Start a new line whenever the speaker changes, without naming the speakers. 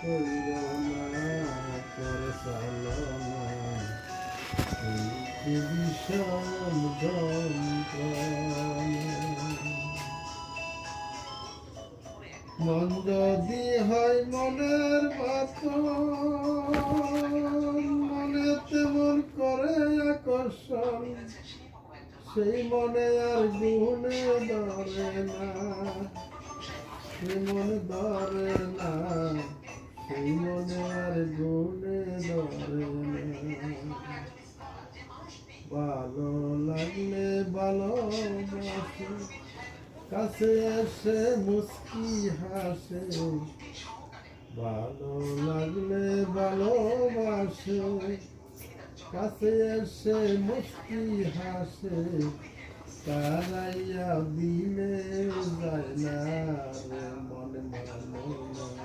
কইরো না করে চালো না এই বিষম যন্ত্রণা। মন যদি হয় মনের মতন মনে তেমন করে আকর্ষণ সেই মনে আর গুণে ধরে না সেই মনে ধরে না সেই মনে আর গুণে ধরে না। ভালো লাগলে ভালোবাসে কাছে এসে মুস্কি হাসে ভালো লাগলে ভালোবাসে কাছে এসে মুস্কি হাসে তারাইয়া দিলে যায় না রে মনে মানে না।